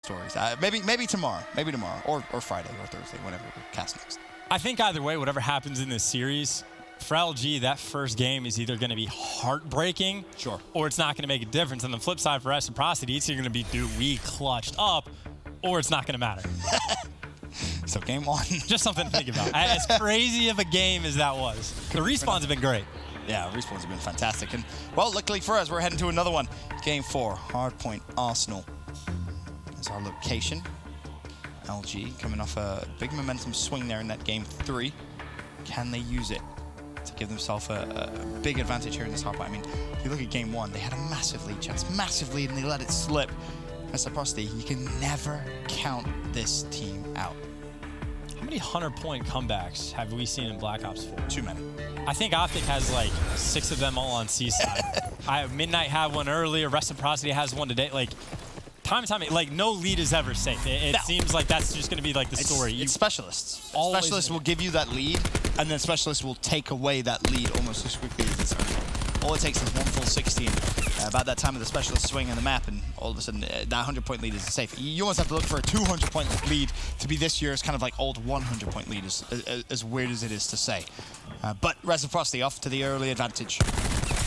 stories. Maybe tomorrow, or Friday or Thursday, whenever we cast next. I think either way, whatever happens in this series, for LG, that first game is either going to be heartbreaking, sure, or it's not going to make a difference. On the flip side, for Reciprocity, it's either going to be, dude, we clutched up, or it's not going to matter. So game one. Just something to think about. As crazy of a game as that was. The respawns have been great. Yeah, respawns have been fantastic. And, well, luckily for us, we're heading to another one. Game 4, Hardpoint Arsenal. There's our location. LG coming off a big momentum swing there in that Game 3. Can they use it to give themselves a big advantage here in this hardpoint? I mean, if you look at Game 1, they had a massive lead chance, massive lead, and they let it slip. Reciprocity, you can never count this team out. How many 100-point comebacks have we seen in Black Ops 4? Too many. I think Optic has like 6 of them all on Seaside. Midnight had one earlier. Reciprocity has one today. Like, time and time, like, no lead is ever safe. It no. seems like that's just going to be like the story. It's specialists. Specialists will will give you that lead, and then specialists will take away that lead almost as quickly as it's earned. All it takes is one full 60, and about that time of the specialist swing in the map, and all of a sudden that 100-point lead is safe. You almost have to look for a 200-point lead to be this year's kind of like old 100-point lead, as weird as it is to say. But Reciprocity off to the early advantage.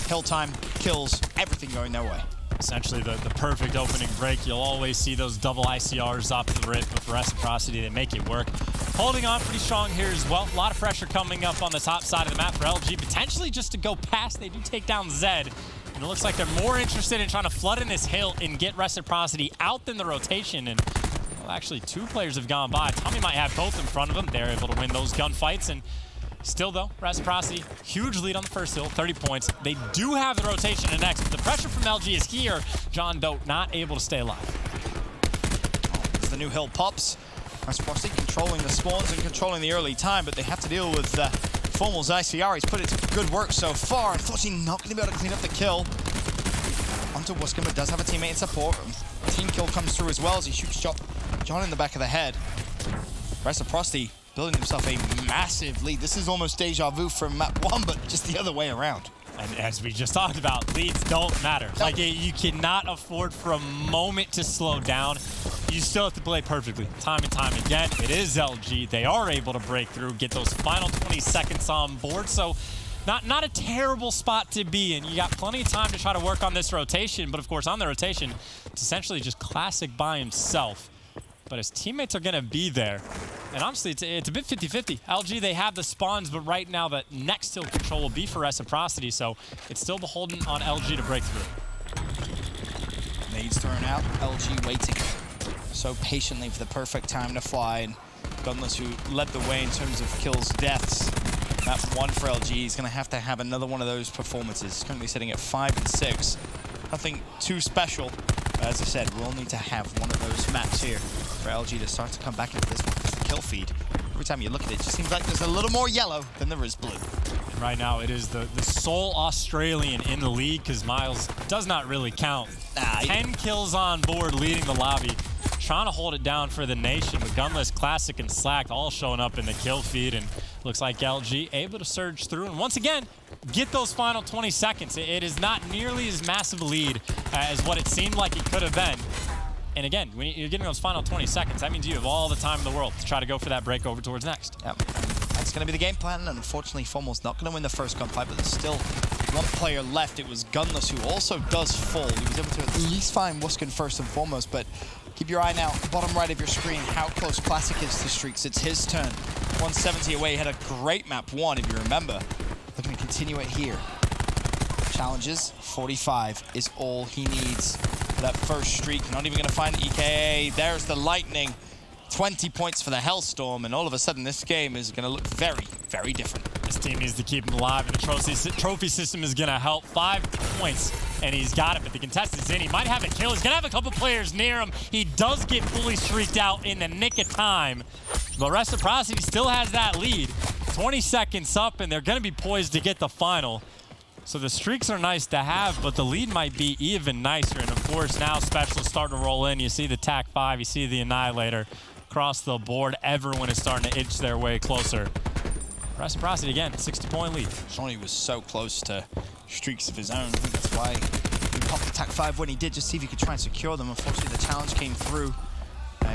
Kill time, kills, everything going their way. Essentially the perfect opening break. You'll always see those double ICRs off the rip, but for Reciprocity, they make it work. Holding on pretty strong here as well. A lot of pressure coming up on the top side of the map for LG, potentially just to go past. They do take down Zed, and it looks like they're more interested in trying to flood in this hill and get Reciprocity out than the rotation. And well, actually, 2 players have gone by. Tommy might have both in front of him. They're able to win those gunfights, and still, though, Reciprocity, huge lead on the first hill, 30 points. They do have the rotation in next, but the pressure from LG is here. John Doe not able to stay alive. As the new hill pops, Reciprocity controlling the spawns and controlling the early time, but they have to deal with Formal's ICR. He's put it to good work so far. Unfortunately, not going to be able to clean up the kill. Onto Wuscombe, but does have a teammate in support. Team kill comes through as well as he shoots John in the back of the head. Reciprocity building himself a massive lead. This is almost deja vu from map 1, but just the other way around. And as we just talked about, leads don't matter. No. Like, you cannot afford for a moment to slow down. You still have to play perfectly, time and time again. It is LG. They are able to break through, get those final 20 seconds on board. So not a terrible spot to be in. You got plenty of time to try to work on this rotation. But, of course, on the rotation, it's essentially just Classic by himself. But his teammates are going to be there. And honestly, it's a bit 50-50. LG, they have the spawns, but right now the next hill control will be for Reciprocity, so it's still beholden on LG to break through. Nades thrown out, LG waiting so patiently for the perfect time to fly, and Gunless, who led the way in terms of kills, deaths. Map 1 for LG. He's going to have another one of those performances. He's currently sitting at 5 and 6. Nothing too special. But as I said, we'll need to have one of those maps here for LG to start to come back into this one. It's the kill feed. Every time you look at it, it just seems like there's a little more yellow than there is blue. And right now, it is the sole Australian in the league, because Miles does not really count. 10 kills on board, leading the lobby. Trying to hold it down for the nation with Gunless, Classic, and Slacked all showing up in the kill feed. And looks like LG able to surge through. And once again, get those final 20 seconds. It is not nearly as massive a lead as what it seemed like it could have been. And again, when you're getting those final 20 seconds, that means you have all the time in the world to try to go for that break over towards next. Yep. That's going to be the game plan. And unfortunately, Formal's not going to win the first gunfight, but there's still one player left. It was Gunless, who also does fall. He was able to at least find Wuscombe first and foremost, but keep your eye now, bottom right of your screen, how close Classic is to Streaks. It's his turn. 170 away. He had a great map 1, if you remember. Looking to continue it here. Challenges, 45 is all he needs for that first streak. Not even going to find EKA. There's the Lightning. 20 points for the Hellstorm, and all of a sudden this game is going to look very, very different. This team needs to keep him alive, and the trophy system is going to help. 5 points, and he's got it, but the contestant's in. He might have a kill. He's going to have a couple players near him. He does get fully streaked out in the nick of time, but Reciprocity still has that lead. 20 seconds up, and they're going to be poised to get the final. So the streaks are nice to have, but the lead might be even nicer. And of course, now specialists start to roll in. You see the TAC-5, you see the Annihilator. Across the board, everyone is starting to itch their way closer. Reciprocity again, 60-point lead. Shawnee was so close to streaks of his own. I think that's why he popped the TAC-5 when he did, just see if he could try and secure them. Unfortunately, the challenge came through.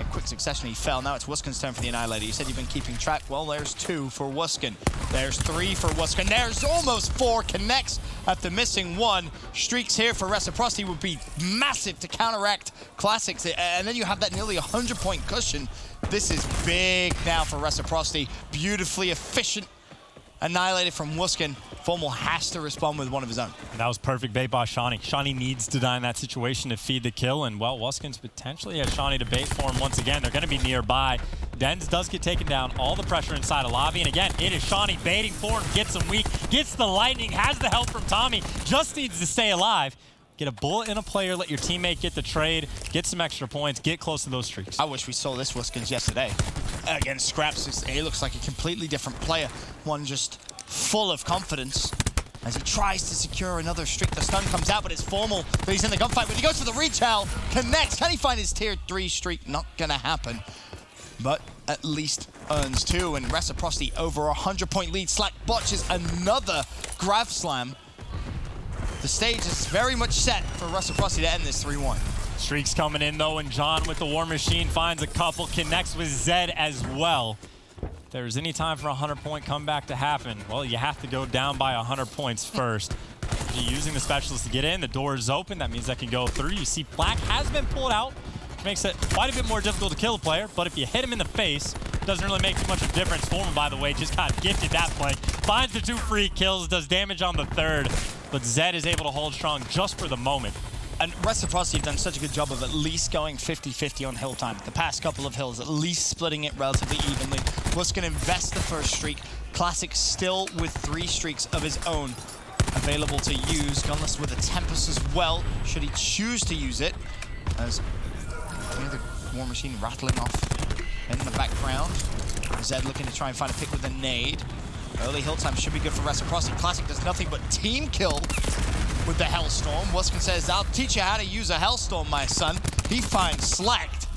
a quick succession. He fell. Now it's Wuskin's turn for the Annihilator. You said you've been keeping track. Well, there's 2 for Wuskin. There's 3 for Wuskin. There's almost 4. Connects after missing 1. Streaks here for Reciprocity would be massive to counteract Classics. And then you have that nearly 100-point cushion. This is big now for Reciprocity. Beautifully efficient Annihilated from Wuskin. Formal has to respond with one of his own. And that was perfect bait by Shawnee. Shawnee needs to die in that situation to feed the kill, and well, Wuskin's potentially has Shawnee to bait for him once again. They're going to be nearby. Dens does get taken down, all the pressure inside of lobby, and again, it is Shawnee baiting for him, gets him weak, gets the lightning, has the help from Tommy, just needs to stay alive. Get a bullet in a player, let your teammate get the trade, get some extra points, get close to those streaks. I wish we saw this Wuskins yesterday. Again, Scraps, he looks like a completely different player. One just full of confidence as he tries to secure another streak. The stun comes out, but it's Formal. But he's in the gunfight. But he goes for the reach out, connects. Can he find his tier 3 streak? Not gonna happen. But at least earns 2, and Reciprocity over a 100-point lead. Slack botches another Grav Slam. The stage is very much set for Reciprocity to end this 3-1. Streaks coming in though, and John with the War Machine finds a couple, connects with Zed as well. If there's any time for a 100-point comeback to happen, well, you have to go down by 100 points first. Using the specialist to get in, the door is open, that means that can go through. You see Black has been pulled out, which makes it quite a bit more difficult to kill a player, but if you hit him in the face, doesn't really make too much of a difference. Forman, by the way, just got gifted that play. Finds the 2 free kills, does damage on the 3rd, but Zed is able to hold strong just for the moment. And Reciprocity have done such a good job of at least going 50-50 on hill time. The past couple of hills, at least splitting it relatively evenly. Wuskin invest the first streak. Classic still with 3 streaks of his own available to use. Gunless with a Tempest as well, should he choose to use it. As the War Machine rattling off in the background. Zed looking to try and find a pick with a nade. Early hill time should be good for Reciprocity. Classic does nothing but team kill with the Hellstorm. Wuskin says, I'll teach you how to use a Hellstorm, my son. He finds Slacked.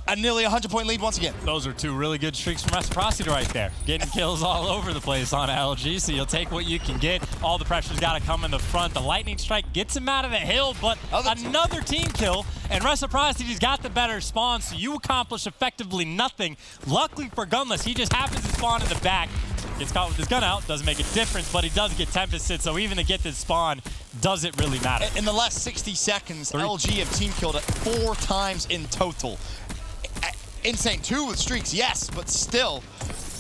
A nearly 100-point lead once again. Those are 2 really good streaks from Reciprocity right there. Getting kills all over the place on LG, so you'll take what you can get. All the pressure's got to come in the front. The lightning strike gets him out of the hill, but another team kill, and Reciprocity's got the better spawn, so you accomplish effectively nothing. Luckily for Gunless, he just happens to spawn in the back. Gets caught with his gun out, doesn't make a difference, but he does get Tempested, so even to get this spawn, does it really matter? In the last 60 seconds, LG have team killed it 4 times in total. Insane, 2 with streaks, yes, but still,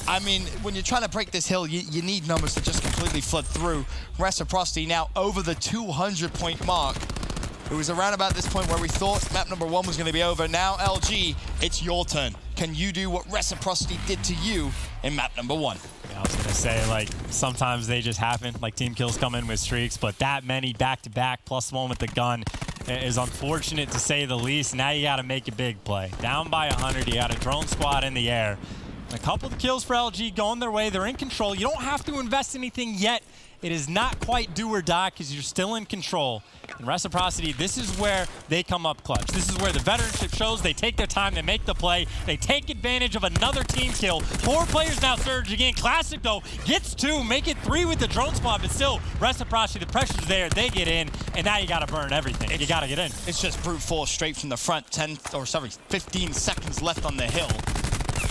I mean, when you're trying to break this hill, you need numbers to just completely flood through. Reciprocity now over the 200-point mark. It was around about this point where we thought map number 1 was going to be over. Now, LG, it's your turn. Can you do what Reciprocity did to you in map number 1? Yeah, I was going to say, like, sometimes they just happen, like team kills come in with streaks, but that many back-to-back plus 1 with the gun is unfortunate to say the least. Now you got to make a big play. Down by 100, you got a drone squad in the air. And a couple of kills for LG going their way. They're in control. You don't have to invest anything yet. It is not quite do or die because you're still in control. In Reciprocity, this is where they come up clutch. This is where the veteranship shows. They take their time, they make the play, they take advantage of another team kill. 4 players now surge again. Classic, though, gets 2, make it 3 with the drone squad, but still, Reciprocity, the pressure's there, they get in, and now you gotta burn everything. You gotta get in. It's just brute force straight from the front. 15 seconds left on the hill.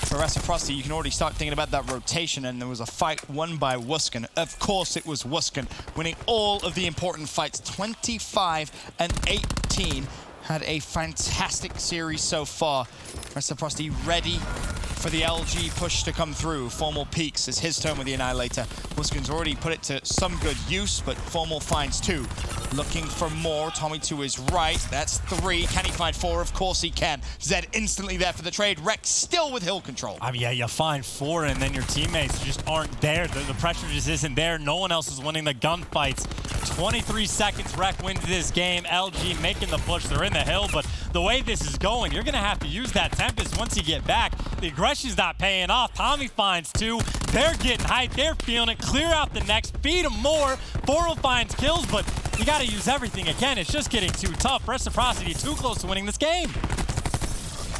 For Reciprocity, you can already start thinking about that rotation, and there was a fight won by Wuskin. Of course it was Wuskin, winning all of the important fights, 25-18. Had a fantastic series so far. Reciprocity ready for the LG push to come through. Formal peaks as his turn with the Annihilator. Wuskin's already put it to some good use, but Formal finds 2. Looking for more. Tommy to his right. That's 3. Can he find 4? Of course he can. Zed instantly there for the trade. Rex still with hill control. I mean, yeah, you find 4 and then your teammates just aren't there. The pressure just isn't there. No one else is winning the gunfights. 23 seconds, Rec wins this game. LG making the push. They're in the hill, but the way this is going, you're going to have to use that Tempest once you get back. The aggression's not paying off. Tommy finds 2. They're getting hyped. They're feeling it. Clear out the next. Feed them more. Boral finds kills, but you got to use everything. Again, it's just getting too tough. Reciprocity too close to winning this game.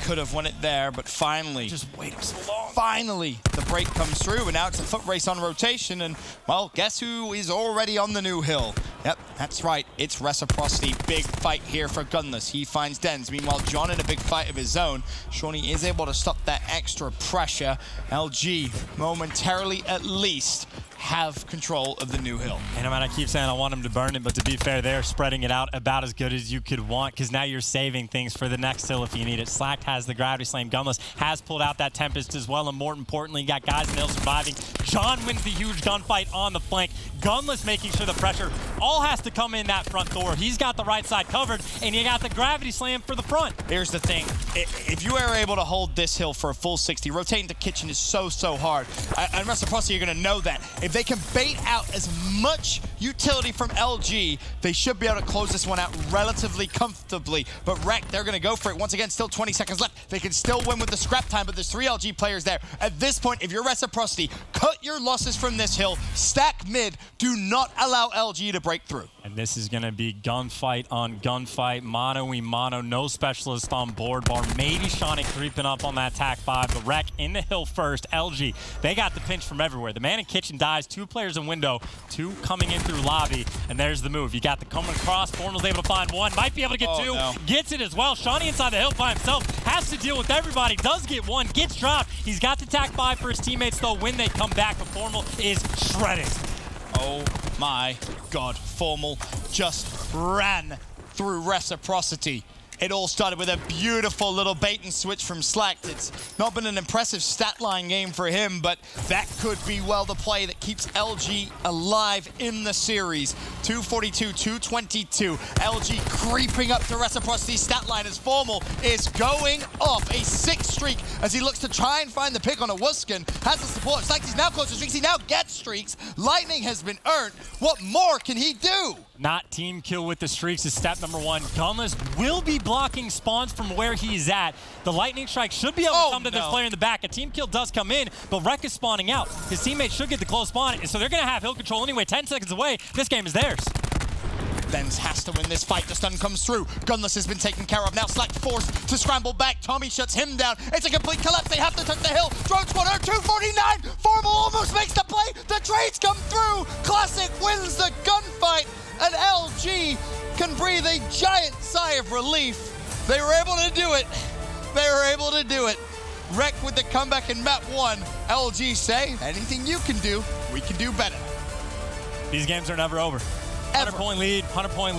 Could have won it there, but finally, just waiting so long. Finally, the break comes through, and now it's a foot race on rotation, and, well, guess who is already on the new hill? Yep, that's right. It's Reciprocity. Big fight here for Gunless. He finds Dens. Meanwhile, John in a big fight of his own. Shawnee is able to stop that extra pressure. LG, momentarily at least, have control of the new hill. And I keep saying I want him to burn it, but to be fair, they're spreading it out about as good as you could want, because now you're saving things for the next hill if you need it. Slacked has the gravity slam. Gunless has pulled out that Tempest as well, and more importantly, you got guys in the hill surviving. John wins the huge gunfight on the flank. Gunless making sure the pressure all has to come in that front door. He's got the right side covered, and you got the gravity slam for the front. Here's the thing. If you are able to hold this hill for a full 60, rotating the kitchen is so hard. And Reciprocity, you're going to know that. If they can bait out as much utility from LG, they should be able to close this one out relatively comfortably. But Rec, they're going to go for it. Once again, still 20 seconds left. They can still win with the scrap time, but there's 3 LG players there. At this point, if you're Reciprocity, cut your losses from this hill, stack mid, do not allow LG to break through. And this is going to be gunfight on gunfight, mano-y-mano, no specialist on board bar. Maybe Shawnee creeping up on that TAC 5. The Rec in the hill first. LG, they got the pinch from everywhere. The man in kitchen dies, 2 players in window, 2 coming in through lobby, and there's the move. You got the coming across, Formal's able to find 1, might be able to get 2, no. Gets it as well. Shawnee inside the hill by himself, has to deal with everybody, does get 1, gets dropped. He's got the TAC 5 for his teammates though when they come back, but Formal is shredded. Oh my God, Formal just ran through Reciprocity. It all started with a beautiful little bait and switch from Slacked. It's not been an impressive stat line game for him, but that could be well the play that keeps LG alive in the series. 242, 222. LG creeping up to Reciprocity's stat line as Formal is going off a 6th streak as he looks to try and find the pick on a Wuskin. Has the support. Slacked, he's now close to streaks. He now gets streaks. Lightning has been earned. What more can he do? Not team kill with the streaks is step number 1. Gunless will be blocking spawns from where he's at. The lightning strike should be able to come to this player in the back. A team kill does come in, but Rec is spawning out. His teammates should get the close spawn, so they're going to have hill control anyway. 10 seconds away. This game is theirs. Dens has to win this fight. The stun comes through. Gunless has been taken care of. Now Slack forced to scramble back. Tommy shuts him down. It's a complete collapse. They have to touch the hill. Drone squad 249. Formal almost makes the play. The trades come through. Classic wins the gunfight. And LG can breathe a giant sigh of relief. They were able to do it. They were able to do it. Rec with the comeback in map 1. LG say, anything you can do, we can do better. These games are never over. 100-point lead, 100-point lead.